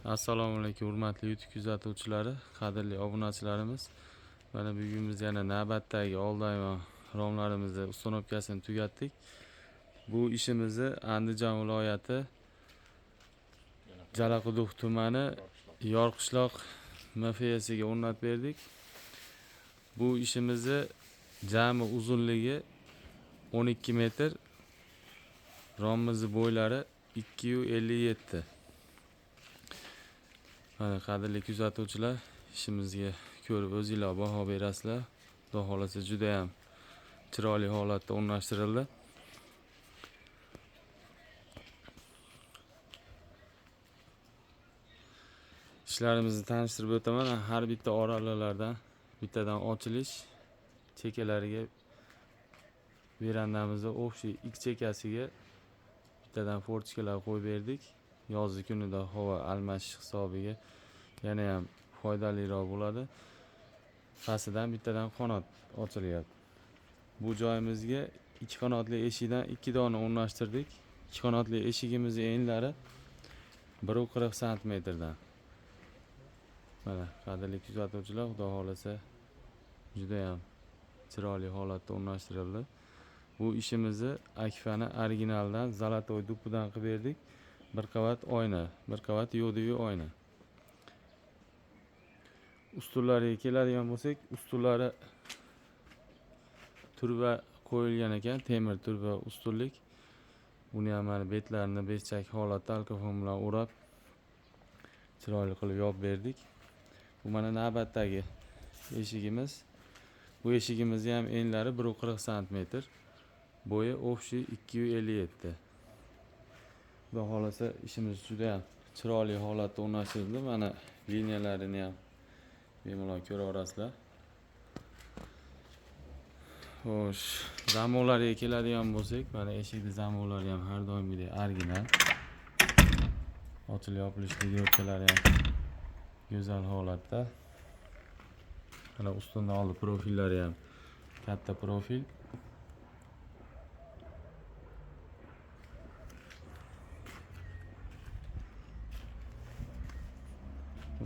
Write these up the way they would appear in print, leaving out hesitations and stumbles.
Assalomu alaykum hurmatli YouTube kuzatuvchilari, qadrli obunachilarimiz. Mana bugun biz yana navbatdagi oldayman romlarimizni uстановкасini tugatdik. Bu ishimizni Andijon viloyati Jalaquduq tumani Yorqishloq MFSiga o'rnatib berdik. Bu ishimizni jami uzunligi 12 metr, romimizni bo'ylari 257. Mana qadrli kuzatuvchilar, ishimizga ko'rib o'zingizlar baho berasizlar. Xudo xolasa juda ham chiroyli holatda o'rnashtirildi. Ishlarimizni tanishtirib o'taman. Har bitta oraliqlardan bittadan ochilish chekalariga verandamizda общий X chekasiga bittadan fortikalar qo'yib berdik. Yozgi kunida havo almashish hisobiga yana ham foydaliroq bo'ladi. Pastidan bittadan qanot ochilyapti. Bu joyimizga ikki qanotli eshikdan 2 dona o'rnashtirdik. Ikki qanotli eshigimizning enlari 1.40 sm dan. Mana qadrli kuzatuvchilar, xudo xolasa juda ham chiroyli holatda o'rnashtirildi. Bu ishimizni Akfa'ni originaldan zalatoy dupidan qilib berdik. Bir qavat oyna, bir qavat yo'diyu oyna. Ustunlariga keladigan bo'lsak, ustunlari turba qo'yilgan ekan, temir turba ustunlik. Buni ham mana betlarini beshchak holatda alkofon bilan o'rab chiroyli qilib yopib berdik. Bu mana navbatdagi eshigimiz. Bu eshigimizni ham enlari 1.40 sm, bo'yi общий 257. Xudo xolasa ishimiz juda ham chiroyli holatda o'rnashtirildi. Mana liniyalarini ham bemalol ko'raverasizlar. Xo'sh, zamonlariga keladigan bo'lsak, mana eshikning zamonlari ham har doimgidek original. Ochilib yopilish ligirovkalari ham go'zal holatda. Mana ustunning oldi profillari ham katta profil.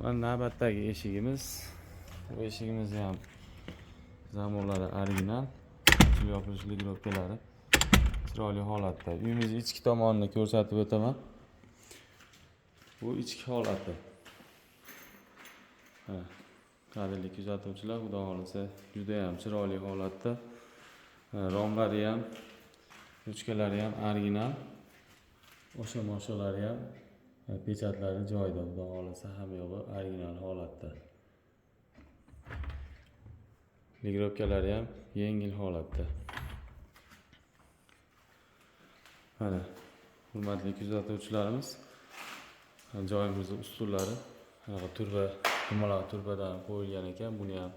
Mana navbatdagi eshigimiz. Bu eshigimiz ham zamonlari original. Ochilib yopilish ligirovkalari chiroyli holatda. Uyimizning ichki tomonini ko'rsatib o'taman. Bu ichki holati. Qadrli kuzatuvchilar, xudo xolasa juda ham chiroyli holatda. Romlari ham, ruchkalari ham original. O'sha-moshalari ham, pechatlari joyida. Xudo xolasa hamma yo'g'i original holatda. Ligirovkalari ham yengil holatda. Mana hurmatli kuzatuvchilarimiz, joyimizning ustunlari turba, dumaloq turbadan qo'yilgan ekan. Buni ham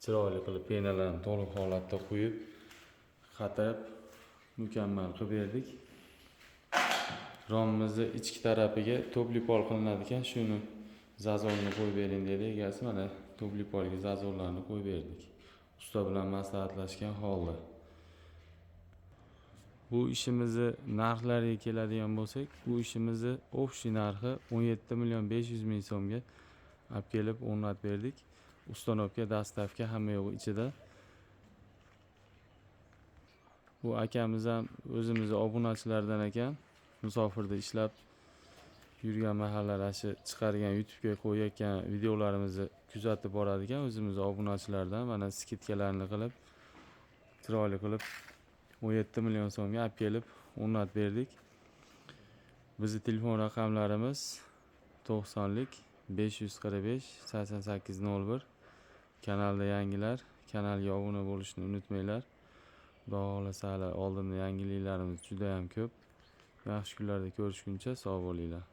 chiroyli qilib penalarni to'liq holatda qo'yib, qatab mukammal qilib berdik. Romimizning ichki tarafiga topli pol qilinadi ekan, shuni zazorni qo'yib bering dedi egasi. Mana topli polga zazorlarni qo'yib berdik. Usta bilan maslahatlashgan holda. Bu ishimizni narxlariga keladigan bo'lsak, bu ishimizni общий narxi 17.500.000 so'mga olib kelib o'rnatib berdik. Ustanovka, dastavka hamma yo'g'i ichida. Bu akamiz ham o'zimizning obunachilardan ekan. Musofirda ishlab yurgan mahallalar chiqargan YouTube'ga qo'yayotgan videolarimizni kuzatib boradi ekan. O'zimizning obunachilardan mana skidkalarni qilib, chiroyli qilib 17 million so'mga olib kelib o'rnatib berdik. Bizning telefon raqamlarimiz 90lik 545 8801. Kanalda yangilar, kanalga obuna bo'lishni unutmanglar. Xudo xolasa oldinda yangiliklarimiz juda ham ko'p. Yaxshi kunlarda ko'rishguncha sog' bo'linglar.